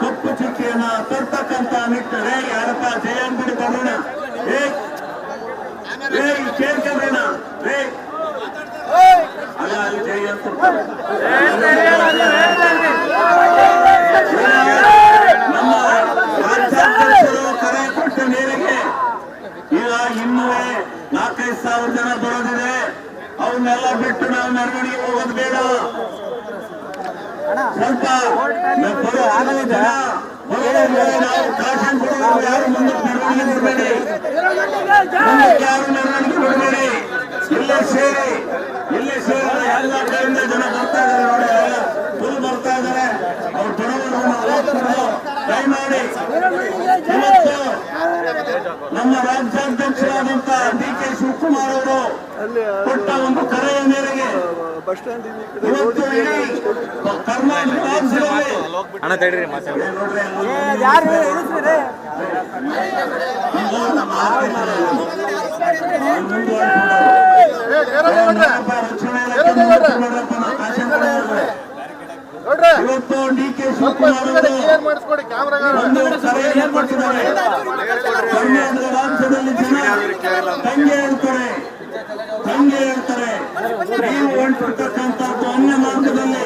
ಕಪ್ಪು ಚುಕ್ಕಿಯನ್ನ ತರ್ತಕ್ಕಂತ ನಿಟ್ಟಿನಲ್ಲಿ ಯಾರಪ್ಪ ಜಯಂಬಿಡಿ ಬರೋಣ ಕೇಳ್ಕೊಂಡ್ರೇನ ಜಯಂತ ನಮ್ಮ ರಾಜ್ಯಾಧ್ಯಕ್ಷರು ಕರೆ ಕೊಟ್ಟ ಮೇರೆಗೆ ಈಗ ಇನ್ನೂ 4,000-5,000 ಜನ ಬರೋದಿದೆ. ಅವನ್ನೆಲ್ಲ ಬಿಟ್ಟು ನಾವು ಮೆರವಣಿಗೆ ಹೋಗೋದು ಬೇಡ. ಸ್ವಲ್ಪ ಜನ ನಾವು ಕಾಶನ್ ಕೊಡೋರು ಯಾರು ಮುಂದಕ್ಕೆ ಮೆರವಣಿಗೆ ಬಿಡಬೇಡಿ, ಯಾರು ಮೆರವಣಿಗೆ ಬಿಡಬೇಡಿ. ಇಲ್ಲೇ ಸೇರಿ ಎಲ್ಲ ಕಡೆಯಿಂದ ಜನ ಬರ್ತಾ ಇದ್ದಾರೆ ನೋಡಿ, ಎಲ್ಲ ಫುಲ್ ಬರ್ತಾ ಇದ್ದಾರೆ. ಅವ್ರು ಬರೋರು ದಯಮಾಡಿ ಇವತ್ತು ನಮ್ಮ ರಾಜ್ಯಾಧ್ಯಕ್ಷರಾದಂತ ಡಿ.ಕೆ. ಶಿವಕುಮಾರ್ ಅವರು ಕೊಟ್ಟ ಒಂದು ಕರೆಯ ಮೇರೆಗೆ ಇವತ್ತು ಇಡೀ ಕರ್ನಾಟಕ ರಾಜ್ಯದಲ್ಲಿ ಇವತ್ತು ಡಿ.ಕೆ. ಶಿವಕುಮಾರ್ ಅವರು ಕರೆಯನ್ನು ಕೊಟ್ಟಿದ್ದಾರೆ. ಕರ್ನಾಟಕ ರಾಜ್ಯದಲ್ಲಿ ಜನ ತಂಗೆ ಹೇಳ್ತಾರೆ ನೀವು ಹೊಂಟಿರ್ತಕ್ಕಂಥದ್ದು ಅನ್ಯ ಮಾರ್ಗದಲ್ಲಿ.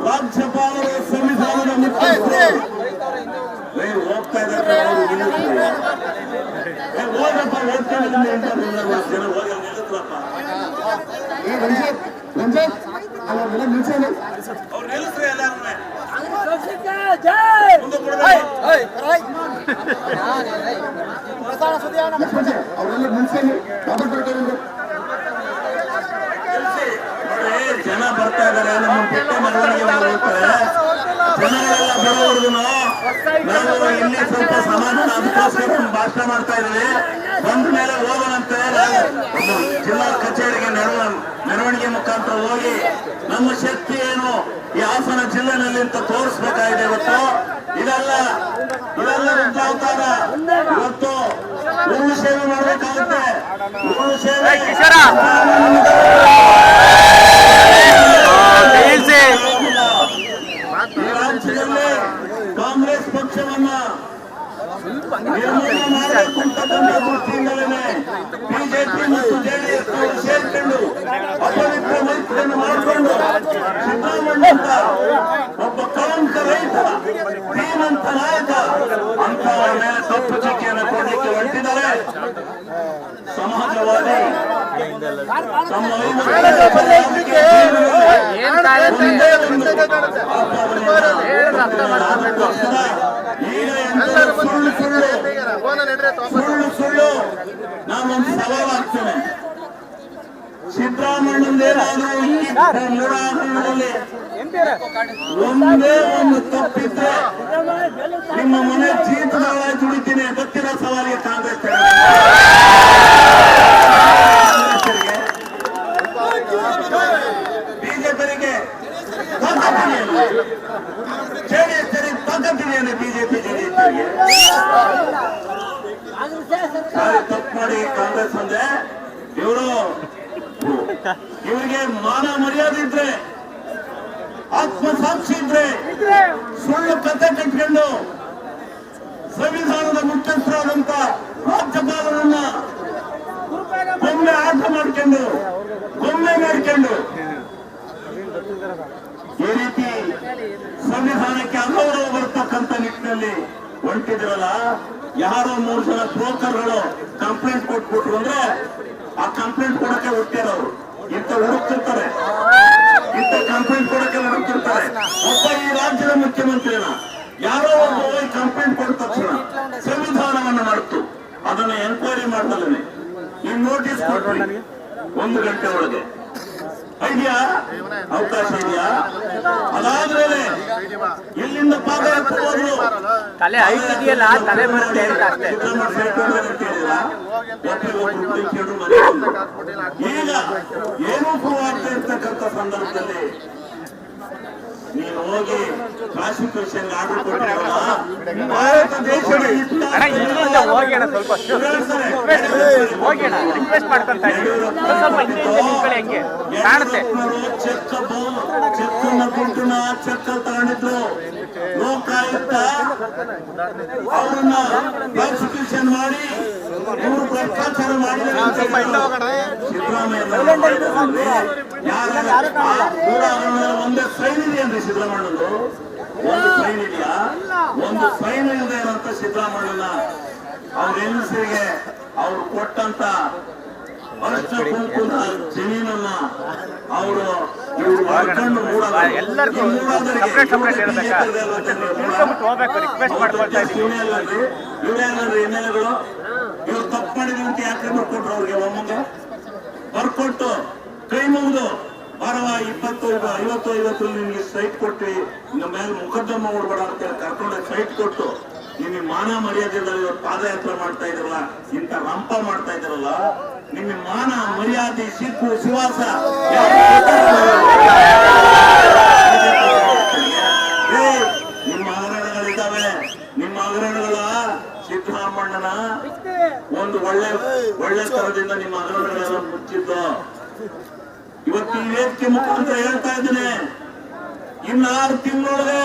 ರಾಜ್ಯಪಾಲರು ಸಂವಿಧಾನದ ಮುಖ್ಯಸ್ಥರು ಹೋಗ್ತಾ ಇದ್ದಾರೆ. ಹೋಗಪ್ಪ ಹೋಗ್ತೇವೆ ಜನ ಹೋಗಿ ನಿಲ್ಲಿಸ್ರಪ್ಪ. ಅವ್ರು ನಿಲ್ಲಿಸ್ರಿ ಎಲ್ಲಾರು ಜನ ಬರ್ತಾ ಇದಾರೆ. ನಮ್ಮ ಪುಟ್ಟ ಮೆರವಣಿಗೆ ಹೋಗ್ತಾರೆ. ಜನಗಳೆಲ್ಲ ಬರೋವರೆಗೂ ನಾವು ಇಲ್ಲಿ ಸ್ವಲ್ಪ ಸಮಾಧಾನ ಅದಕ್ಕೋಸ್ಕರ ಭಾಷಣ ಮಾಡ್ತಾ ಇದ್ದೀವಿ. ಬಂದ ಮೇಲೆ ಹೋಗೋಣಂತೆ ಜಿಲ್ಲಾ ಕಚೇರಿಗೆ ಮೆರವಣಿಗೆ ಮುಖಾಂತರ ಹೋಗಿ ನಮ್ಮ ಶಕ್ತಿ ಏನು ಈ ಹಾಸನ ಜಿಲ್ಲೆನಲ್ಲಿ ಅಂತ ತೋರಿಸ್ಬೇಕಾಗಿದೆ. ಇವತ್ತು ಇದೆಲ್ಲ ಉಂಟಾಗ್ತಾರ. ಇವತ್ತು ಗುರು ಸೇವೆ ಮಾಡಬೇಕಾಗುತ್ತೆ. ಗುರು ಸೇವೆ ಈ ರಾಜ್ಯದಲ್ಲಿ ಕಾಂಗ್ರೆಸ್ ಪಕ್ಷವನ್ನ ನಿರ್ಮೂಲನೆ ಮಾಡಬೇಕು ಅಂತಕ್ಕಂಥ ದೃಷ್ಟಿಯಿಂದಲೇ ಬಿಜೆಪಿ ಮತ್ತು ಜೆಡಿಎಸ್ ಸೇರ್ಕೊಂಡು ಅಪವಿತ್ರ ಮೈತ್ರಿಯನ್ನು ಮಾಡಿಕೊಂಡು ಸಿದ್ದರಾಮಯ್ಯ ಒಬ್ಬ ಕಳಂಕ ರೈತ ಶ್ರೀಮಂತ ನಾಯಕ ಅಂತವರ ಮೇಲೆ ತಪ್ಪು ಚುಕ್ಕಿಯನ್ನು ಕೊಡಲಿಕ್ಕೆ ಹೊರಟಿದ್ದಾರೆ. ಸಮಾಜವಾದಿ ತಮ್ಮ ಸುಳ್ಳು ನಾನೊಂದು ಸವಾಲು ಹಾಕ್ತೇನೆ. ಸಿದ್ದರಾಮಯ್ಯನಲ್ಲಿ ಒಂದೇ ಒಂದು ತಪ್ಪಿದ್ರೆ ನಿಮ್ಮ ಮನೆ ಜೀತದೊಳ ದುಡಿತೀನಿ ಗೊತ್ತಿರೋ ಸವಾಲಿಗೆ ಕಾಂಗ್ರೆಸ್ ಬಿಜೆಪಿಗೆ ಜೆಡಿಎಸ್ ತಾಕತ್ತಿದೆಯಲ್ಲ ಬಿಜೆಪಿ ತಪ್ಪು ಮಾಡಿ ಕಾಂಗ್ರೆಸ್ ಅಂದ್ರೆ ಇವರಿಗೆ ಮಾನ ಮರ್ಯಾದೆ ಇದ್ರೆ ಆತ್ಮಸಾಕ್ಷಿ ಇದ್ರೆ ಸುಳ್ಳು ಕತೆ ಕಟ್ಕೊಂಡು ಸಂವಿಧಾನದ ಮುಖ್ಯಸ್ಥರಾದಂತ ರಾಜ್ಯಪಾಲರನ್ನ ಗೊಂಬೆ ಆಟ ಮಾಡ್ಕೊಂಡು ಈ ರೀತಿ ಸಂವಿಧಾನಕ್ಕೆ ಅಗೌರವ ಬರ್ತಕ್ಕಂಥ ನಿಟ್ಟಿನಲ್ಲಿ ಹೊಂಟಿದ್ರಲ್ಲ. ಯಾರೋ 3 ಜನ ಬ್ರೋಕರ್ಗಳು ಕಂಪ್ಲೇಂಟ್ ಕೊಟ್ಬಿಟ್ರು ಅಂದ್ರೆ ಆ ಕಂಪ್ಲೇಂಟ್ ಕೊಡಕ್ಕೆ ಹುಟ್ಟಿರೋರು ಇಂಥ ಹುಡುಕ್ತಿರ್ತಾರೆ. ಇಂಥ ಕಂಪ್ಲೇಂಟ್ ಕೊಡಕ್ಕೆ ಹುಡುಕ್ತಿರ್ತಾರೆ. ಒಬ್ಬ ಈ ರಾಜ್ಯದ ಮುಖ್ಯಮಂತ್ರಿನ ಯಾರೋ ಒಬ್ಬ ಹೋಗಿ ಕಂಪ್ಲೇಂಟ್ ಕೊಟ್ಟ ತಕ್ಷಣ ಸಂವಿಧಾನವನ್ನು ಮರೆತು ಅದನ್ನ ಎನ್ಕ್ವೈರಿ ಮಾಡ್ದಲೇ ಈ ನೋಟಿಸ್ ಕೊಟ್ರಿ 1 ಗಂಟೆ ಒಳಗೆ ಇದೆಯಾ ಅವಕಾಶ ಇದೆಯಾ? ಅದಾದ್ಮೇಲೆ ಇಲ್ಲಿಂದ ಪಾದ ಎತ್ತುವುದು ತಲೆ ಐತಿದೆಯಲ್ಲ ತಲೆ ಬರುತ್ತೆ ಈಗ ಏನೂ ಪ್ರೂವ್ ಆಗ್ತಾ ಇರ್ತಕ್ಕಂಥ ಸಂದರ್ಭದಲ್ಲಿ ನೀನು ಹೋಗಿ ಪ್ರಾಸಿಕ್ಯೂಷನ್ ಆರ್ಡರ್ ಕೊಟ್ಟಿರಲ್ಲ ಭಾರತ ದೇಶದ ಹೋಗಿ ಅಣ್ಣ ಸ್ವಲ್ಪ ಹೋಗಿ ಅಣ್ಣ ರಿಕ್ವೆಸ್ಟ್ ಮಾಡ್ಕೊಂತ ಸ್ವಲ್ಪ ಹಿಂದೆ ಹೆಂಗೆ ಕಾಣುತ್ತೆ ಚೆಕ್ ದುಡ್ಡನ್ನ ಚೆಕ್ ತಗೊಂಡಿದ್ರು ಲೋಕಾಯುಕ್ತ ಅವರನ್ನ ಪ್ರಾಸಿಕ್ಯೂಷನ್ ಮಾಡಿ ಇವರು ಭ್ರಷ್ಟಾಚಾರ ಮಾಡಿದ್ದಾರೆ ಒಂದೇ ಫೈನ್ ಇದೆಯನ್ರಿ ಸಿದ್ದರಾಮಯ್ಯನದು ಒಂದು ಫೈನ್ ಇದೆಯಾ ಒಂದು ಫೈನ್ ಇದೆ ಅಂತ ಸಿದ್ದರಾಮಯ್ಯನ ಅವ್ರ ಹೆಂಗಸರಿಗೆ ಅವ್ರು ಕೊಟ್ಟಂತ ವರ್ಷ ಕುಂಕುಮ ಜಮೀನನ್ನ ಅವರು ಎಲ್ಲರಿಗೂ ಸಪ್ರೇಟ್ ಸಪ್ರೇಟ್ ಹೇಳ್ಬೇಕಾ ಹೋಗ್ಬೇಕು ರಿಕ್ವೆಸ್ಟ್ ಮಾಡ್ಕೊಳ್ತಾ ಇದ್ದೀವಿ ಎಮ್ಎಲ್ಎಗಳು ಇವ್ರು ತಪ್ಪು ಮಾಡಿದ್ರು ಅಂತ ಯಾಕೆ ಬರ್ಕೊಟ್ರು ಅವ್ರಿಗೆ ಒಮ್ಮಂಗೆ ಬರ್ಕೊಟ್ಟು ಕೈ ಮುಗಿದು ಬರವ 50 ನಿಮ್ಗೆ ಸೈಟ್ ಕೊಟ್ಟಿ ನಿಮ್ಮ ಮೇಲೆ ಮುಖದ್ದಮ್ಮ ಓಡ್ಬೇಡ ಅಂತ ಕರ್ಕೊಂಡು ಸೈಟ್ ಕೊಟ್ಟು ನಿಮಗೆ ಮಾನ ಮರ್ಯಾದೆಯಿಂದ ಇವತ್ತು ಪಾದಯಾತ್ರೆ ಮಾಡ್ತಾ ಇದ್ರಲ್ಲ ಇಂಥ ರಂಪ ಮಾಡ್ತಾ ಇದ್ರಲ್ಲ ನಿಮಗೆ ಮಾನ ಮರ್ಯಾದೆ ಸಿಕ್ಕು ಶಿವಾಸ ನಿಮ್ಮ ಹಗರಣಗಳಿದ್ದಾವೆ ನಿಮ್ಮ ಹಗರಣಗಳ ಸಿದ್ದರಾಮಣ್ಣನ ಒಂದು ಒಳ್ಳೆ ತರದಿಂದ ನಿಮ್ಮ ಹಗರಣಗಳನ್ನು ಮುಚ್ಚಿದ್ದು ಇವತ್ತು ಈ ವೇದಿಕೆ ಮುಖಾಂತರ ಹೇಳ್ತಾ ಇದ್ದೇನೆ ಇನ್ನು 6 ತಿಂಗಳೊಳಗೆ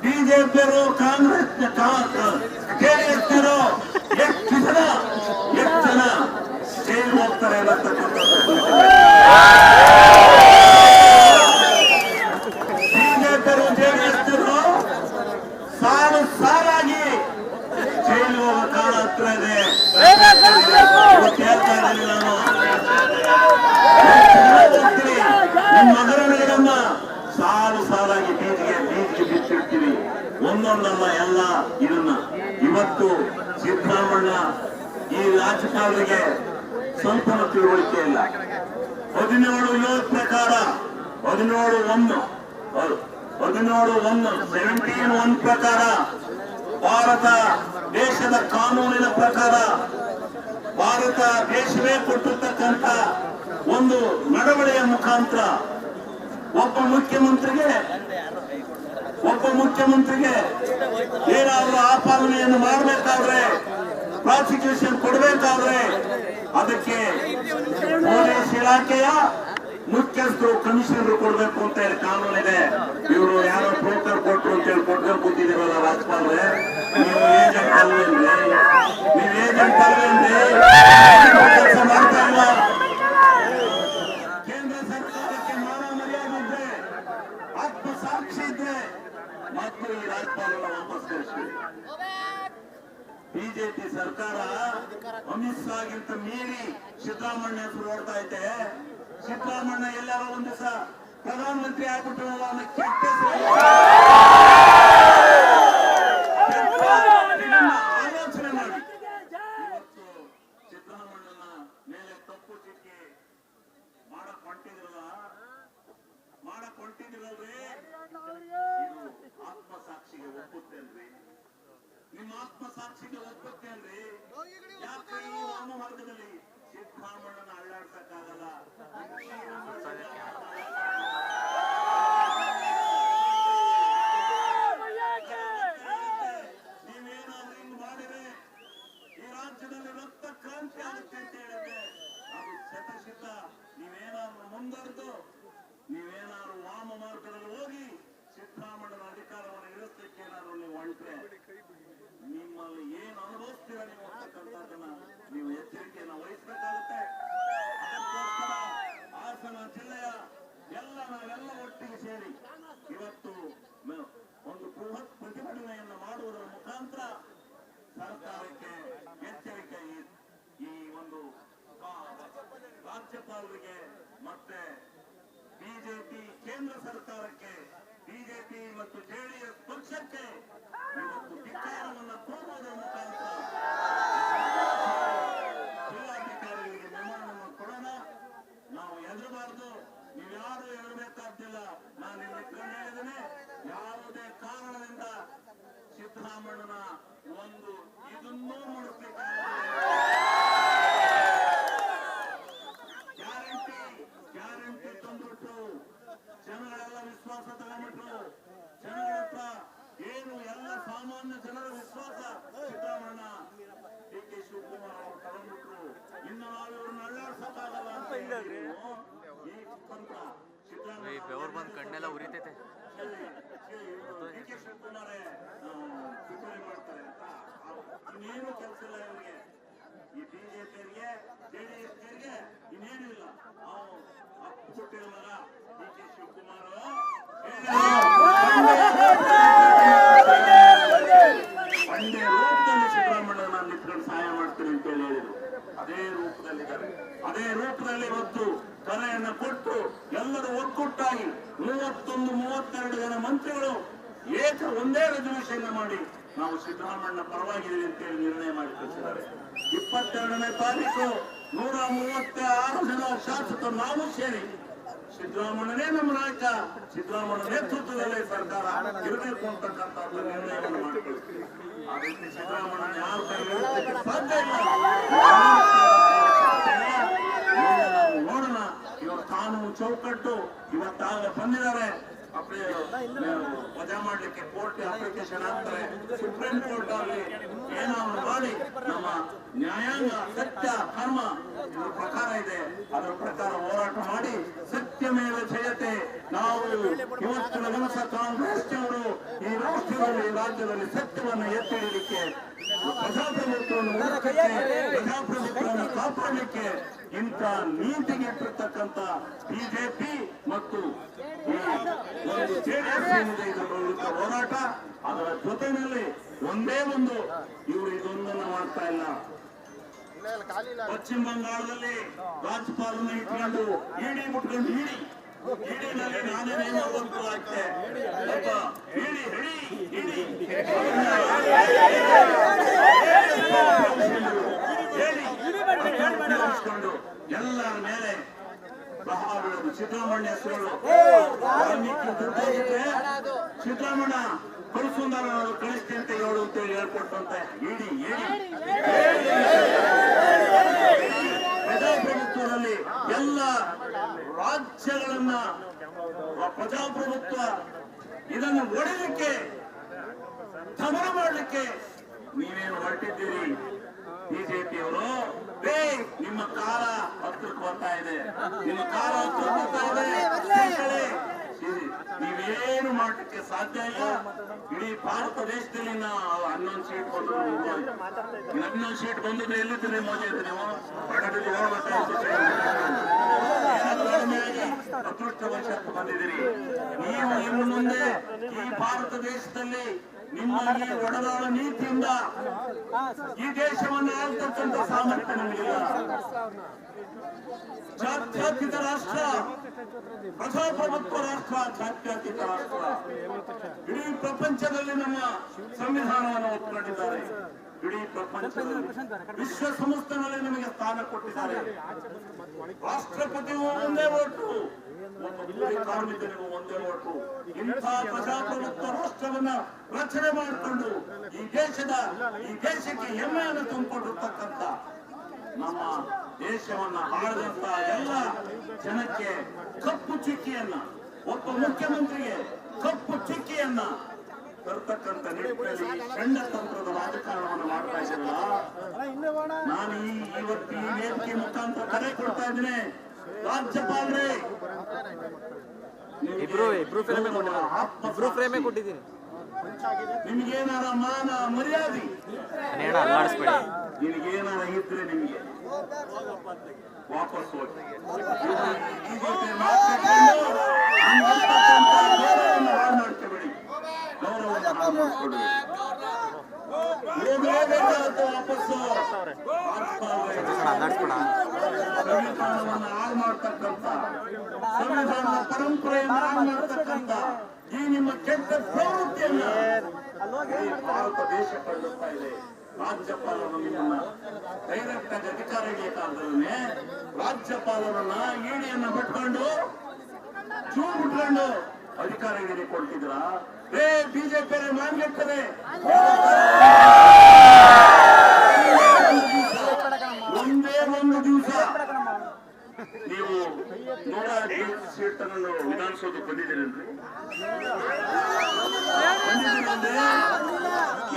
ಬಿಜೆಪಿಯರು ಕಾಂಗ್ರೆಸ್ ಜೆಡಿಎಸ್ನರು ಎಷ್ಟು ಜನ ಜೈಲು ಹೋಗ್ತಾರೆ ಅನ್ನತಕ್ಕಂಥದ್ದು ಬಿಜೆಪಿಯರು ಜೆಡಿಎಸ್ನರು ಸಾಲಾಗಿ ಜೈಲು ಹೋಗೋ ಕಾಲ ಹತ್ರ ಇದೆ ಹೇಳ್ತಾ ಇದ್ದೀನಿ ನಾನು ನಿಮ್ಮ ಹಗರಣಗಳನ್ನ ಸಾಲಾಗಿ ಬೀದಿಗೆ ಬಿಚ್ಚಿಡ್ತೀವಿ ಒಂದೊಂದಲ್ಲ ಎಲ್ಲ ಇದನ್ನ ಇವತ್ತು ಸಿದ್ದರಾಮಣ್ಣ ಈ ರಾಜಕಾರಣಿಗೆ ಸ್ವಲ್ಪನೂ ತಿಳುವಳಿಕೆ ಇಲ್ಲ 17 ಪ್ರಕಾರ 17 ಪ್ರಕಾರ ಭಾರತ ದೇಶದ ಕಾನೂನಿನ ಪ್ರಕಾರ ಭಾರತ ದೇಶವೇ ಕೊಟ್ಟಿರ್ತಕ್ಕಂಥ ಒಂದು ನಡವಳಿಕೆಯ ಮುಖಾಂತರ ಒಬ್ಬ ಮುಖ್ಯಮಂತ್ರಿಗೆ ಏನಾದರೂ ಆಪಾದನೆಯನ್ನು ಮಾಡಬೇಕಾದ್ರೆ ಪ್ರಾಸಿಕ್ಯೂಷನ್ ಕೊಡಬೇಕಾದ್ರೆ ಅದಕ್ಕೆ ಪೊಲೀಸ್ ಇಲಾಖೆಯ ಮುಖ್ಯಸ್ಥರು ಕಮಿಷನರ್ ಕೊಡ್ಬೇಕು ಅಂತ ಹೇಳಿ ಕಾನೂನಿದೆ. ಇವರು ಯಾರೋ ಬ್ರೋಕರ್ ಕೊಟ್ಟರು ಅಂತ ಹೇಳಿ ಕೊಟ್ಟು ಕೂತಿದ್ದೀರಲ್ಲ ರಾಜ್ಪಾಲ್ರೆ, ನೀವು ಏಜೆಂಟ್ ಅಲ್ವೇನ್ರಿ? ಕೆಲಸ ಮಾಡ್ತಾ ಇಲ್ಲ. ಕೇಂದ್ರ ಸರ್ಕಾರಕ್ಕೆ ಮಾನ ಮರ್ಯಾದೆ ಇದ್ರೆ, ಆತ್ಮಸಾಕ್ಷಿ ಇದ್ರೆ ಮತ್ತು ಈ ರಾಜ್ಪಾಲನ್ನ ವಾಪಸ್ ಕಳಿಸಿ. ಬಿಜೆಪಿ ಸರ್ಕಾರ ಅಮಿತ್ ಶಾಗಿಂತ ಮೀರಿ ಸಿದ್ದರಾಮಣ್ಯ ಹೆಸರು ಓಡ್ತಾ ಐತೆ. ಸಿದ್ದರಾಮಣ್ಯ ಎಲ್ಲಾರೋ ಒಂದ್ ದಿವಸ ಪ್ರಧಾನಮಂತ್ರಿ ಆಗ್ಬಿಟ್ಟು ಕೆಟ್ಟ ಆಲೋಚನೆ ಮಾಡಿ ಇವತ್ತು ಸಿದ್ದರಾಮಣ್ಣನ ಮೇಲೆ ತಪ್ಪು ಚಿಕ್ಕಿ ಮಾಡಕ್ ಹೊಂಟಿದ್ರಲ್ರಿ, ಇದು ಆತ್ಮಸಾಕ್ಷಿಗೆ ಒಪ್ಪುತ್ತೇನ್ರಿ? ನಿಮ್ಮ ಆತ್ಮಸಾಕ್ಷಿಗೆ ಒಪ್ಪುತ್ತೇನ್ರಿ? ಯಾಕೆ ಈ ವಾಮ ವರ್ಗದಲ್ಲಿ ಸಿದ್ದರಾಮಣ್ಣನ ಅಳ್ಳಾಡ್ಸಕ್ಕಾಗಲ್ಲ? ನೀವೇನಾದ್ರೂ ಹಿಂಗ್ ಮಾಡಿದ್ರೆ ಈ ರಾಜ್ಯದಲ್ಲಿ ರಕ್ತ ಕ್ರಾಂತಿ ಆಗುತ್ತೆ ಅಂತ ಹೇಳಿದ್ರೆ ಅದು ಶತಸಿದ್ಧ. ನೀವೇನಾದ್ರೂ ಮುಂದರೆದು ನೀವೇನಾದ್ರೂ ವಾಮ ಮಾರ್ಗದಲ್ಲಿ ಹೋಗಿ ಸಿದ್ದರಾಮಣ್ಣನ ಅಧಿಕಾರವನ್ನು ಇಳಿಸಲಿಕ್ಕೆ ಏನಾದ್ರು ನೀವು ಹೊಂಟ್ರೆ ನಿಮ್ಮಲ್ಲಿ ಏನು ಅನುಭವಿಸ್ತೀರ ನೀವು ಅಂತಕ್ಕಂಥದ್ದನ್ನ ನೀವು ಎಚ್ಚರಿಕೆಯನ್ನು ವಹಿಸಬೇಕಾಗುತ್ತೆ. ಅದಕ್ಕೋಸ್ಕರ ಹಾಸನ ಜಿಲ್ಲೆಯ ನಾವೆಲ್ಲ ಒಟ್ಟಿಗೆ ಸೇರಿ ಇವತ್ತು ಒಂದು ಬೃಹತ್ ಪ್ರತಿಭಟನೆಯನ್ನು ಮಾಡುವುದರ ಮುಖಾಂತರ ಸರ್ಕಾರಕ್ಕೆ ಎಚ್ಚರಿಕೆ, ಈ ಒಂದು ರಾಜ್ಯಪಾಲರಿಗೆ ಮತ್ತೆ ಬಿಜೆಪಿ ಕೇಂದ್ರ ಸರ್ಕಾರಕ್ಕೆ, ಬಿಜೆಪಿ ಮತ್ತು ಜೆಡಿಎಸ್ ಪಕ್ಷಕ್ಕೆ ಇವತ್ತು ಧಿಕ್ಕಾರವನ್ನು ತೋರುವುದರ ಮುಖಾಂತರ ಜಿಲ್ಲಾಧಿಕಾರಿಗಳಿಗೆ ಮೆಮೊವನ್ನು ಕೊಡೋಣ. ನಾವು ಎದುರಬಾರದು, ನೀವ್ಯಾರು ಎದುರಬೇಕಾಗ್ತಿಲ್ಲ. ನಾನು ಇಲ್ಲಿ ಹೇಳಿದ್ದೇನೆ, ಯಾವುದೇ ಕಾರಣದಿಂದ ಸಿದ್ದರಾಮಣ್ಣನ ಒಂದು ಇದನ್ನೂ ಗ್ಯಾರಂಟಿ ತಂದ್ಬಿಟ್ಟು ಜನಗಳೆಲ್ಲ ವಿಶ್ವಾಸ ತಗೊಂಡ್ಬಿಟ್ರು. ಜನಗಳ ಬೆವರು ಬಂದು ಕಣ್ಣೆಲ್ಲ ಉರಿತೈತೆ. ಇನ್ನೇನು ಕೆಲಸ ಇಲ್ಲ ಇವರಿಗೆ, ಈ ಬಿಜೆಪಿಯವರಿಗೆ ಜೆಡಿಎಸ್ಗೆ ಇನ್ನೇನು ಇಲ್ಲ. ನಾವು ಅಪ್ಪು ಕೊಟ್ಟಿರುವಾಗ ಡಿ ಕೆ ಶಿವಕುಮಾರ್ ಬಂಡೆ ರೂಪದಲ್ಲಿ ಸಿದ್ದರಾಮಯ್ಯ ನಿಂತ್ಕೊಂಡು ಸಹಾಯ ಮಾಡ್ತೀನಿ ಅಂತ ಹೇಳಿದ್ರು. ಅದೇ ರೂಪದಲ್ಲಿದ್ದಾರೆ. ಅದೇ ರೂಪದಲ್ಲಿ ಇವತ್ತು ಕರೆಯನ್ನು ಕೊಟ್ಟು ಎಲ್ಲರೂ ಒಕ್ಕೂಟಾಗಿ 31-32 ಜನ ಮಂತ್ರಿಗಳು ಒಂದೇ ರೆಸಲ್ಯೂಷನ್ ಮಾಡಿ ನಾವು ಸಿದ್ದರಾಮಯ್ಯ ಪರವಾಗಿದ್ದೀವಿ ಅಂತೇಳಿ ನಿರ್ಣಯ ಮಾಡಿ ಕಳಿಸಿದ್ದಾರೆ. 22ನೇ ತಾರೀಕು 136 ಜನ ಶಾಸಕರು ನಾವು ಸೇರಿ ಸಿದ್ದರಾಮಯ್ಯನೇ ನಮ್ಮ ನಾಯಕ, ಸಿದ್ದರಾಮಯ್ಯ ನೇತೃತ್ವದಲ್ಲೇ ಸರ್ಕಾರ ಇರಬೇಕು ಅಂತಕ್ಕಂಥ ನಿರ್ಣಯವನ್ನು ಮಾಡಿಕೊಳ್ತೀವಿ. ಆ ರೀತಿ ಸಿದ್ದರಾಮಯ್ಯ ಯಾರ ಕೈ ಸಾಧ್ಯ ಇಲ್ಲ. ನಾವು ನೋಡೋಣ. ಇವರ ಕಾನೂನು ಚೌಕಟ್ಟು ಇವತ್ತಾಗ ಬಂದಿದ್ದಾರೆ. ವಜಾ ಮಾಡ್ಲಿಕ್ಕೆ ಕೋರ್ಟ್ ಅಪ್ಲಿಕೇಶನ್ ಹಾಕ್ತಾರೆ. ಸುಪ್ರೀಂ ಕೋರ್ಟ್ ಅಲ್ಲಿ ಏನಾದ್ರು ಮಾಡಿ ನಮ್ಮ ನ್ಯಾಯಾಂಗ ಸತ್ಯ ಕರ್ಮ ಇದ್ರ ಪ್ರಕಾರ ಇದೆ, ಅದರ ಪ್ರಕಾರ ಹೋರಾಟ ಮಾಡಿ ಸತ್ಯ ಮೇಲೆ ಜಯತೆ. ನಾವು ಇವತ್ತಿನ ದಿವಸ ಕಾಂಗ್ರೆಸ್ನವರು ಈ ರಾಷ್ಟ್ರದಲ್ಲಿ ರಾಜ್ಯದಲ್ಲಿ ಸತ್ಯವನ್ನು ಎತ್ತಿ ಹಿಡಿಯಲಿಕ್ಕೆ, ಪ್ರಜಾಪ್ರಭುತ್ವವನ್ನು ಪ್ರಜಾಪ್ರಭುತ್ವವನ್ನು ಕಾಪಾಡಲಿಕ್ಕೆ ಇಂಥ ನೀತಿಗೆ ಇಟ್ಟಿರ್ತಕ್ಕಂಥ ಬಿಜೆಪಿ ಮತ್ತು ಒಂದು ಜೆಡಿಎಸ್ ಏನಿದೆ ಇದರ ವಿರುದ್ಧ ಹೋರಾಟ, ಅದರ ಜೊತೆಯಲ್ಲಿ ಒಂದೇ ಒಂದು ಇವರು ಇದೊಂದನ್ನು ಮಾಡ್ತಾ ಇಲ್ಲ. ಪಶ್ಚಿಮ ಬಂಗಾಳದಲ್ಲಿ ರಾಜ್ಯಪಾಲನ ಇಟ್ಕೊಂಡು ಇಡಿ ಮುಟ್ಕೊಂಡು ಇಡಿನಲ್ಲಿ ನಾನೇ ಆಗ್ತೆ ಎಲ್ಲರ ಮೇಲೆ ಬಹಳ ಸಿದ್ದರಾಮಯ್ಯ ಹೆಸರು ಸಿದ್ದರಾಮಯ್ಯ ಕಳಿಸುಂದರ ಕಳಿಸ್ತೀನಿ ಅಂತ ಹೇಳು ಅಂತೇಳಿ ಹೇಳ್ಕೊಟ್ಟಂತೆ ಇಡಿ ಪ್ರಜಾಪ್ರಭುತ್ವದಲ್ಲಿ ಎಲ್ಲ ರಾಜ್ಯಗಳನ್ನ ಪ್ರಜಾಪ್ರಭುತ್ವ ಇದನ್ನು ಒಡೆಯಲಿಕ್ಕೆ ದಮನ ಮಾಡಲಿಕ್ಕೆ ನೀವೇನು ಹೊರಟಿದ್ದೀರಿ ಬಿಜೆಪಿಯವರು. ನಿಮ್ಮ ಕಾಲ ಹತ್ರಕ್ಕೆ ಬರ್ತಾ ಇದೆ, ನಿಮ್ಮ ಕಾಲ ಹತ್ರಕ್ಕೆ ಬರ್ತಾ ಇದೆ. ನೀವೇನು ಮಾಡಲಿಕ್ಕೆ ಸಾಧ್ಯ ಇಲ್ಲ. ಇಡೀ ಭಾರತ ದೇಶದಲ್ಲಿ 11 ಸೀಟ್ ಬಂದ್ರು. 11 ಸೀಟ್ ಬಂದಿದ್ರೆ ಎಲ್ಲಿದ್ದೀರಿ ಮೋದಿ ಅಂತ ನೀವು ಅದೃಷ್ಟವಶಾತ್ ಬಂದಿದ್ದೀರಿ. ನೀವು ಇನ್ನು ಮುಂದೆ ಈ ಭಾರತ ದೇಶದಲ್ಲಿ ನಿಮ್ಮ ಈ ಒಡನಾಡ ನೀತಿಯಿಂದ ಈ ದೇಶವನ್ನು ಆಳ್ತಕ್ಕಂಥ ಸಾಮರ್ಥ್ಯ ನಮಗಿಲ್ಲ. ಜಾತ್ಯತೀತ ರಾಷ್ಟ್ರ, ಪ್ರಜಾಪ್ರಭುತ್ವ ರಾಷ್ಟ್ರ, ಜಾತ್ಯತೀತ ರಾಷ್ಟ್ರ. ಇಡೀ ಪ್ರಪಂಚದಲ್ಲಿ ನಮ್ಮ ಸಂವಿಧಾನವನ್ನು ಒಪ್ಪಿಕೊಂಡಿದ್ದಾರೆ. ಇಡೀ ಪ್ರಪಂಚದಲ್ಲಿ ವಿಶ್ವಸಂಸ್ಥೆಯಲ್ಲಿ ನಮಗೆ ಸ್ಥಾನ ಕೊಟ್ಟಿದ್ದಾರೆ. ರಾಷ್ಟ್ರಪತಿಗೂ ಒಂದೇ ಓಟು, ಕಾರ್ಮಿಕರಿಗೂ ಒಂದೇ ಓಟು. ಇಂಥ ಪ್ರಜಾಪ್ರಭುತ್ವ ರಾಷ್ಟ್ರವನ್ನ ರಚನೆ ಮಾಡಿಕೊಂಡು ಈ ದೇಶಕ್ಕೆ ಹೆಮ್ಮೆಯನ್ನು ತುಂಬಿಕೊಂಡಿರ್ತಕ್ಕಂಥ ನಮ್ಮ ದೇಶವನ್ನ ಆಳದಂತ ಎಲ್ಲ ಜನಕ್ಕೆ ಕಪ್ಪು ಚುಕ್ಕಿಯನ್ನ, ಒಬ್ಬ ಮುಖ್ಯಮಂತ್ರಿಗೆ ಕಪ್ಪು ಚುಕ್ಕಿಯನ್ನ ತರ್ತಕ್ಕಂಥ ನಿಟ್ಟಿನಲ್ಲಿ ಷಂಡತಂತ್ರದ ರಾಜಕಾರಣವನ್ನು ಮಾಡ್ತಾ ಇದ್ದೀರಲ್ಲ. ನಾನು ಇವತ್ತು ಈ ವೇದಿಕೆ ಮುಖಾಂತರ ಕರೆ ಕೊಡ್ತಾ ಇದ್ದೀನಿ. ರಾಜ್ಯಪಾಲರೇ, ನಿಮ್ಗೇನಾರ ಮಾನ ಮರ್ಯಾದೆ ನಿನಗೇನಾರ ಇದ್ರೆ ನಿಮಗೆ ವಾಪಸ್ ಹೋಗಿ ಹಾಳು ಮಾಡ್ಕೊಬೇಡಿ, ಗೌರವವನ್ನು ಹಾಳು ಮಾಡ್ಕೊಡ್ಬೇಡಿ. ವಾಪಸ್ಸು ಸಂವಿಧಾನವನ್ನು ಹಾಳು ಮಾಡ್ತಕ್ಕಂಥ, ಸಂವಿಧಾನದ ಪರಂಪರೆಯನ್ನು ಹಾಳು ಮಾಡ್ತಕ್ಕಂಥ ಈ ನಿಮ್ಮ ಕೆಟ್ಟ ಪ್ರವೃತ್ತಿಯನ್ನ ಭಾರತ ದೇಶ ಕೊಳ್ಳುತ್ತಾ ಇದೆ. ರಾಜ್ಯಪಾಲರು ನಿಮ್ಮನ್ನ ಡೈರೆಕ್ಟ್ ಆಗಿ ಅಧಿಕಾರ ಹಿಡಿಯಕ್ಕಾಗದಲ್ಲೇ ರಾಜ್ಯಪಾಲರನ್ನ ಇಡಿಯನ್ನ ಬಿಟ್ಕೊಂಡು ಚೂ ಬಿಟ್ಕೊಂಡು ಅಧಿಕಾರ ಹಿಡಿದುಕೊಳ್ತಿದ್ರ. ಬಿಜೆಪಿ ಮಾನ್ಗೆಟ್ಟರೆ ಒಂದೇ ಒಂದು ದಿವಸ ನೀವು 105 ಸೀಟನ್ನು ವಿಧಾನಸೌಧಕ್ಕೆ ಬಂದಿದ್ದೀರಿ.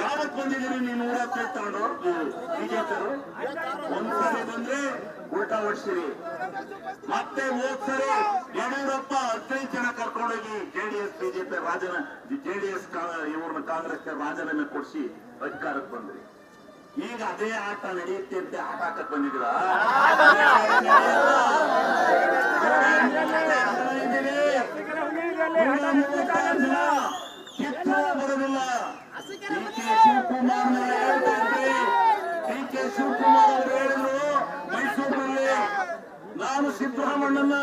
ಯಾವ ಬಂದಿದ್ದೀರಿ ನೀವು 115 ತಗೊಂಡು ಬಿಜೆಪಿಯವರು. ಒಂದ್ಸರಿ ಬಂದ್ರೆ ಉಲ್ಟಾ ಹೊಡ್ಸಿರಿ. ಮತ್ತೆ ಹೋದ್ಸರಿ ಯಡಿಯೂರಪ್ಪ 15 ಜನ ಕರ್ಕೊಂಡೋಗಿ ಜೆಡಿಎಸ್ ಬಿಜೆಪಿ ಜೆಡಿಎಸ್ ಇವ್ರನ್ನ ಕಾಂಗ್ರೆಸ್ ರಾಜೀನಾಮೆ ಕೊಡಿಸಿ ಅಧಿಕಾರಕ್ಕೆ ಬಂದ್ರಿ. ಈಗ ಅದೇ ಆಟ ನಡೆಯುತ್ತೆ ಅಂತ ಆಟ ಹಾಕಕ್ ಬಂದಿದ್ರ. ಕಿತ್ತು ಬರೋದಿಲ್ಲ. ಡಿ ಕೆ ಶಿವಕುಮಾರ್ ಅವರು ಹೇಳಿದ್ರು ಮೈಸೂರಿನಲ್ಲಿ, ನಾನು ಸಿದ್ದರಾಮಣ್ಣನ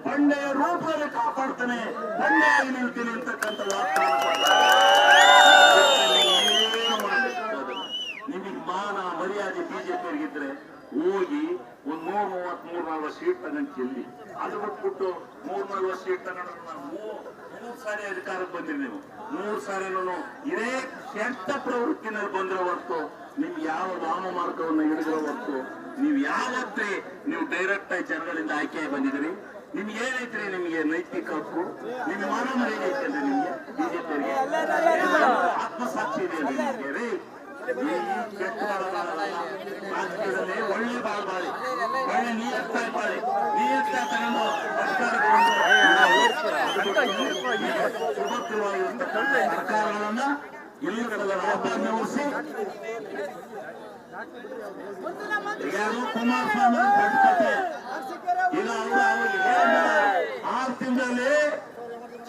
ಬಂಡೆಯ ರೂಪದಲ್ಲಿ ಕಾಪಾಡ್ತೇನೆ, ಬಂಡೆಯಾಗಿ ನಿಲ್ತೀನಿ ಅಂತಕ್ಕಂಥ ನಿಮಗೆ ಮಾನ ಮರ್ಯಾದೆ ಬಿಜೆಪಿಯವರಿಗಿದ್ರೆ ಹೋಗಿ ಒಂದ್ 133-140 ಸೀಟ್ ತಗೊಂಡು ಚೆಲ್ಲಿ. ಅದು ಬಿಟ್ಬಿಟ್ಟು 140 ಸೀಟ್ ತಗೊಂಡು 3 ಸಾರಿ ಅಧಿಕಾರಕ್ಕೆ ಬಂದಿರಿ. ನೀವು 3 ಸಾರಿನೂ ಇದೇ ಕೆಟ್ಟ ಪ್ರವೃತ್ತಿನಲ್ಲಿ ಬಂದಿರೋ ಹೊರತು ನಿಮ್ಗೆ ಯಾವ ವಾಮ ಮಾರ್ಗವನ್ನು ಹಿಡಿದಿರೋ ಹೊರತು ನೀವು ಯಾವತ್ತೇ ನೀವು ಡೈರೆಕ್ಟ್ ಆಗಿ ಜನಗಳಿಂದ ಆಯ್ಕೆಯಾಗಿ ಬಂದಿದ್ದೀರಿ. ನಿಮ್ಗೆ ಏನೈತ್ರಿ? ನಿಮ್ಗೆ ನೈತಿಕ ಹಕ್ಕು, ನಿಮ್ಗೆ ಮಾನ ಮರ್ಯಾದೆ ಐತೆ ನಿಮ್ಗೆ ಬಿಜೆಪಿಯವರಿಗೆ ಆತ್ಮಸಾಕ್ಷಿ ಇದೆ ನಿಮ್ಗೆ ರೀ. ಕೆಟ್ಟ ರಾಜಕೀಯದಲ್ಲಿ ಒಳ್ಳೆ ಬಾಳಿ ಒಳ್ಳೆ ನೀಯತ್ತಾಗಿ ಬಾಳಿ ನೀಯತ್ತಾಗಿ ತಗೊಂಡು ಸುಭದ್ರವಾಗಿರ್ತಕ್ಕಂಥ ಸರ್ಕಾರಗಳನ್ನ ಇಲ್ಲಿ ಉಳಿಸಿ ಯಾರು ಕುಮಾರಸ್ವಾಮಿ ಕತೆ ಈಗ ಅವರು 6 ತಿಂಗಳಲ್ಲಿ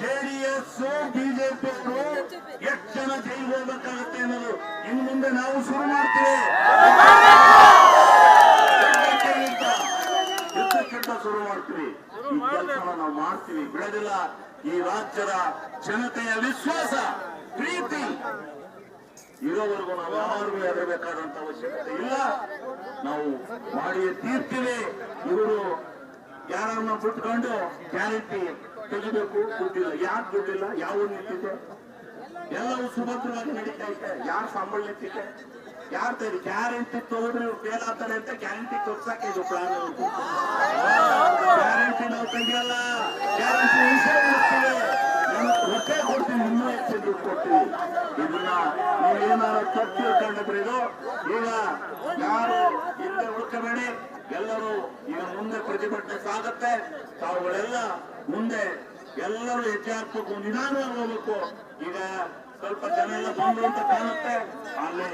ಜೆಡಿಎಸ್ ಬಿಜೆಪಿಯವರು ಎಷ್ಟು ಜನ ಜೈಲು ಹೋಗಬೇಕಾಗುತ್ತೆ ಅನ್ನೋದು ಇನ್ನು ಮುಂದೆ ನಾವು ಶುರು ಮಾಡ್ತೀವಿ. ಯುದ್ಧಕ್ಕಿಂತ ಶುರು ಮಾಡ್ತೀವಿ. ಈ ಕೆಲಸ ನಾವು ಮಾಡ್ತೀವಿ, ಬಿಡೋದಿಲ್ಲ. ಈ ರಾಜ್ಯದ ಜನತೆಯ ವಿಶ್ವಾಸ ಪ್ರೀತಿ ಇರೋವರೆಗೂ ನಾವು ಯಾರಿಗೂ ಹೆದರಬೇಕಾದಂತ ಅವಶ್ಯಕತೆ ಇಲ್ಲ. ನಾವು ಮಾಡಿಯೇ ತೀರ್ತೀವಿ. ಇವರು ಯಾರನ್ನ ಬಿಟ್ಕೊಂಡು ಗ್ಯಾರಂಟಿ ತೆಗಿಬೇಕು, ದುಡ್ಡಿಲ್ಲ. ಯಾಕೆ ದುಡ್ಡಿಲ್ಲ? ಯಾವ ನಿಂತಿದೆ? ಎಲ್ಲವೂ ಸುಭದ್ರವಾಗಿ ನಡೀತಾ ಇದೆ. ಯಾರು ಸಂಬಳ ನಿಂತಿದೆ? ಯಾರು ತೆಗಿ ಗ್ಯಾರಂಟಿ ತಗೊಂಡ್ರೆ ಇವ್ರು ಫೇಲ್ ಆಗ್ತಾರೆ ಅಂತ ಗ್ಯಾರಂಟಿ ತೋರ್ಸಕ್ಕೆ ಇದು ಪ್ಲಾನ್. ಗ್ಯಾರಂಟಿ ನಾವು ತೆಗಿಯಲ್ಲ, ಗ್ಯಾರಂಟಿ ಉಳಿಸ್ತೀವಿ, ಹೊಟ್ಟೆ ಕೊಡ್ತೀವಿ, ಇನ್ನೂ ಹೆಚ್ಚು ದುಡ್ಡು ಕೊಡ್ತೀವಿ. ಇದನ್ನ ನೀವೇನಾದ್ರು ತಪ್ಪು ತಿಳ್ಕೊಂಡಿದ್ರೆ ಇದು ಈಗ ಯಾರು ಹಿಂದೆ ಉಳ್ಕಬೇಡಿ. ಎಲ್ಲರೂ ಈಗ ಮುಂದೆ ಪ್ರತಿಭಟನೆ ಸಾಗುತ್ತೆ. ತಾವುಗಳೆಲ್ಲ ಮುಂದೆ ಎಲ್ಲರೂ ಹೆಜ್ಜೆ ಹಾಕ್ಬೇಕು, ನಿಧಾನವಾಗಿ ಹೋಗ್ಬೇಕು. ಈಗ ಸ್ವಲ್ಪ ಜನ ಎಲ್ಲ ಬಂದು ಅಂತ ಕಾಣುತ್ತೆ. ಅಲ್ಲಿ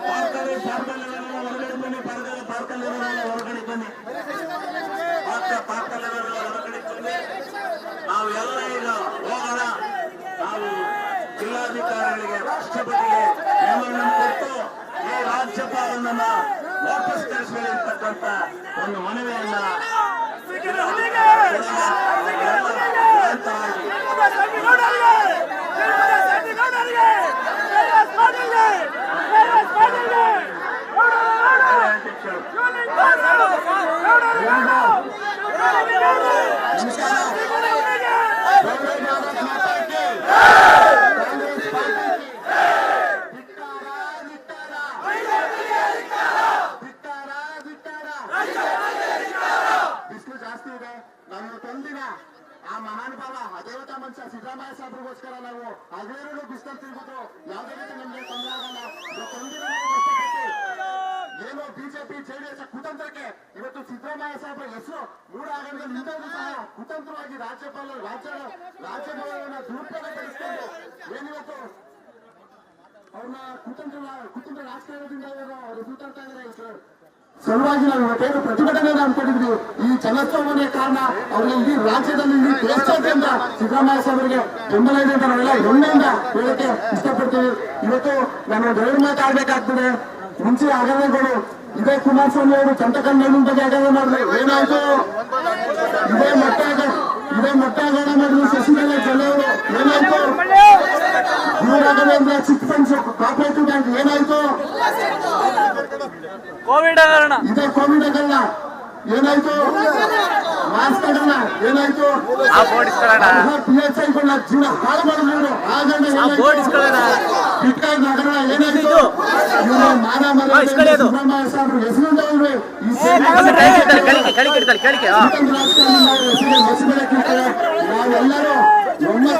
ಪಾರ್ಕಲ್ಲಿರೋರೆಲ್ಲ ಹೊರಗಡೆ ಬನ್ನಿ, ಪಾರ್ಕಲ್ಲಿರೋರೆಲ್ಲ ಹೊರಗಡೆ ಬನ್ನಿ, ಪಾರ್ಕಲ್ಲಿರೋರೆಲ್ಲ ಹೊರಗಡೆ ಬನ್ನಿ. ನಾವು ಎಲ್ಲ ಈಗ ಹೋಗೋಣ. ನಾವು ಜಿಲ್ಲಾಧಿಕಾರಿಗಳಿಗೆ, ರಾಷ್ಟ್ರಪತಿಗೆ ಮೆಮೊರನ್ನ ಕೊಟ್ಟು ಈ ರಾಜ್ಯಪಾಲನನ್ನ ವಾಪಸ್ ಕಳಿಸಬೇಕಂತ ಒಂದು ಮನವಿಯನ್ನ ಬಿಸಿಲು ಜಾಸ್ತಿ ಇದೆ. ನಾವು ಇವತ್ತೊಂದಿನ ಆ ಮಹಾನುಭಾವ ಅದೇವತಾ ಮನುಷ್ಯ ಸಿದ್ದರಾಮಯ್ಯ ಸಾಹೇಬ್ರಿಗೋಸ್ಕರ ನಾವು ಅದೇನೂ ಬಿಸಿಲು ತಿರುಗಿದ್ರು ಯಾವುದೇ ರೀತಿ ನಮ್ಗೆ ತೊಂದರೆ ಆಗಲ್ಲ. ಇವತ್ತೊಂದಿನ ಏನೋ ಬಿಜೆಪಿ ಜೆಡಿಎಸ್ ಕುತಂತ್ರಕ್ಕೆ ಇವತ್ತು ಸಿದ್ದರಾಮಯ್ಯ ಸಾಹೇಬ್ರ ಹೆಸರು ಮೂಡಾಗಣದಲ್ಲಿ ಇದ್ದವರು ಸಹ ಕುತಂತ್ರವಾಗಿ ರಾಜ್ಯಭವನವನ್ನ ದುರುಪಯೋಗಪಡಿಸಿಕೊಂಡು ಏನಿವತ್ತು ಅವ್ರನ್ನ ಕುತಂತ್ರ ರಾಜಕಾರಣದಿಂದ ಅವರು ಸುತ್ತಾಡ್ತಾ ಇದ್ದಾರೆ. ಸಲುವಾಗಿ ನಾವು ಇವತ್ತೇನು ಪ್ರತಿಭಟನೆಯನ್ನು ಅನ್ಕೊಂಡಿದ್ವಿ. ಈ ಜನಸ್ತೋಮನೆ ಕಾರಣ ಅವ್ರಿಗೆ ಇಡೀ ರಾಜ್ಯದಲ್ಲಿ ದೇಶಾದ್ಯಂತ ಸಿದ್ದರಾಮಯ್ಯ ಸಾಹೇಬರಿಗೆ ಬೆಂಬಲ ಇದೆ ಅಂತ ನಾವೆಲ್ಲ ಹೆಮ್ಮೆಯಿಂದ ಹೇಳಕ್ಕೆ ಇಷ್ಟಪಡ್ತೀವಿ. ಇವತ್ತು ನಾನು ಎರಡು ಮಾತಾಡ್ಬೇಕಾಗ್ತದೆ. ಮುಂಚೆ ಆಗಲೆಗಳು ಇದೇ ಕುಮಾರಸ್ವಾಮಿ ಅವರು ಚಂತಕಲ್ಮೇಲಿನ ಬಗ್ಗೆ ಆಗಲೇ ಮಾಡಿದ್ರು. ಏನಾಯ್ತು? ಇದೇ ಮೊಟ್ಟಾಗಣ ಮಾಡಿದ್ರು ಶಶಿಕಲಾ ಜೊಲ್ಲೆ ಅವರು. ಏನಾಯ್ತು? Raghavendra chit funds cooperative bank ಏನಾಯ್ತು? ಕೋವಿಡ್ ಹಗರಣ. ಇದೇ ಕೋವಿಡ್ ಹಗರಣ ಏನಾಯ್ತು? ಮಾಸ್ಕ್ ಹಗರಣ ಏನಾಯ್ತು? PSI ಜೀವನ ಹಾಳು ಮಾಡಿದ್ರು. ಬಿಟ್ಕಾಯಿನ್ ಹಗರಣ ಏನಾಯ್ತು? ಮಾನ ಮರ್ಯಾದೆ ಸಿದ್ದರಾಮಯ್ಯ ಸಾಹೇಬ್ರು ಹೆಸರಿಂದ ನಾವೆಲ್ಲರೂ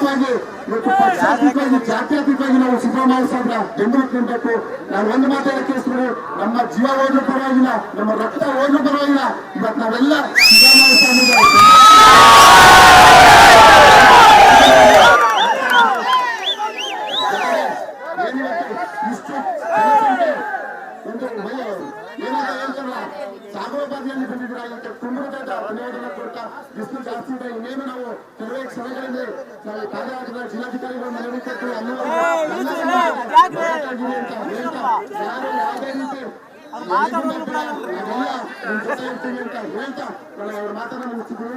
ಅತೀತವಾಗಿ ಇವತ್ತು ಪಕ್ಷಾತೀತವಾಗಿ ಜಾತ್ಯತೀತವಾಗಿ ನಾವು ಸಿದ್ದರಾಮಯ್ಯ ಸಾಹೇಬ್ರ ಬೆಂಬಲ ತಿನ್ಬೇಕು. ನಾವು ಒಂದು ಮಾತಾಡಕ್ಕೆ ಕೇಳಿಸ್ಬಿಡಿ, ನಮ್ಮ ಜೀವ ಹೋದ್ರೂ ಪರವಾಗಿಲ್ಲ, ನಮ್ಮ ರಕ್ತ ಹೋದ್ರೂ ಪರವಾಗಿಲ್ಲ, ಇವತ್ತು ನಾವೆಲ್ಲ ಸಿದ್ದರಾಮಯ್ಯ ಸಾಹೇಬ್ರ ಇಷ್ಟು ಒಂದು ಏನಾದ್ರು ಹೇಳ್ತಾರಲ್ಲ, ಸಾಗೋಪಾದಿಯಲ್ಲಿ ಬಂದಿದ್ದೀರಾ, ಈಗ ಕುಂಬಳದ ಅನುಮೋದನೆ ಕೊಡ್ತಾ ಬಿಸಿಲು ಜಾಸ್ತಿ ಇದೆ. ಇನ್ನೇನು ನಾವು ಕೆಲವೇ ಕ್ಷಣಗಳಲ್ಲಿ ನಾವು ಕಾರ್ಯಕರ್ತರ ಜಿಲ್ಲಾಧಿಕಾರಿಗಳು ಮನವಿ ಕೊಟ್ಟು ಅಂತ ಹೇಳ್ತಾ ಯಾರು ಯಾವುದೇ ರೀತಿ ನಾವೆಲ್ಲ ನಿಮ್ ಜೊತೆ ಇರ್ತೀವಿ ಅಂತ ಹೇಳ್ತಾ ಅವ್ರ ಮಾತನ್ನ ಮುಗಿಸಿದ್ರು.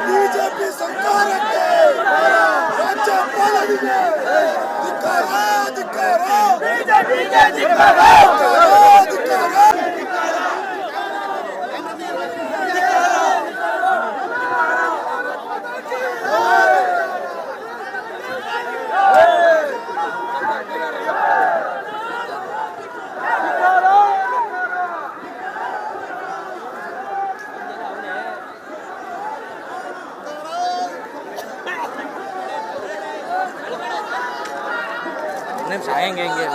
ಬಿಜೆಪಿ ಸರ್ಕಾರಕ್ಕೆ ರಾಜ್ಯಪಾಲರಿಗೆ ಧಿಕ್ಕಾರ ಧಿಕ್ಕಾರ ಬಿಜೆಪಿಗೆ ಧಿಕ್ಕಾರ ಧಿಕ್ಕಾರ. ಆಯಂಗೆ ಹಿಂಗೆ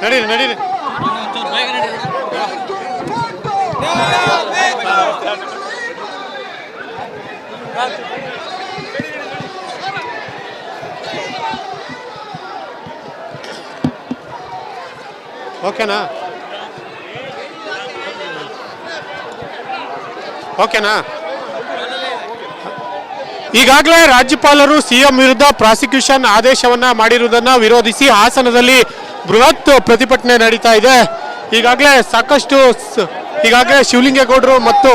ನಡೀರಿ ನಡೀರಿ. ಓಕೆನಾ ಓಕೆನಾ. ಈಗಾಗಲೇ ರಾಜ್ಯಪಾಲರು ಸಿಎಂ ವಿರುದ್ಧ ಪ್ರಾಸಿಕ್ಯೂಷನ್ ಆದೇಶವನ್ನ ಮಾಡಿರುವುದನ್ನು ವಿರೋಧಿಸಿ ಹಾಸನದಲ್ಲಿ ಬೃಹತ್ ಪ್ರತಿಭಟನೆ ನಡೀತಾ ಇದೆ. ಈಗಾಗಲೇ ಸಾಕಷ್ಟು ಈಗಾಗಲೇ ಶಿವಲಿಂಗೇಗೌಡರು ಮತ್ತು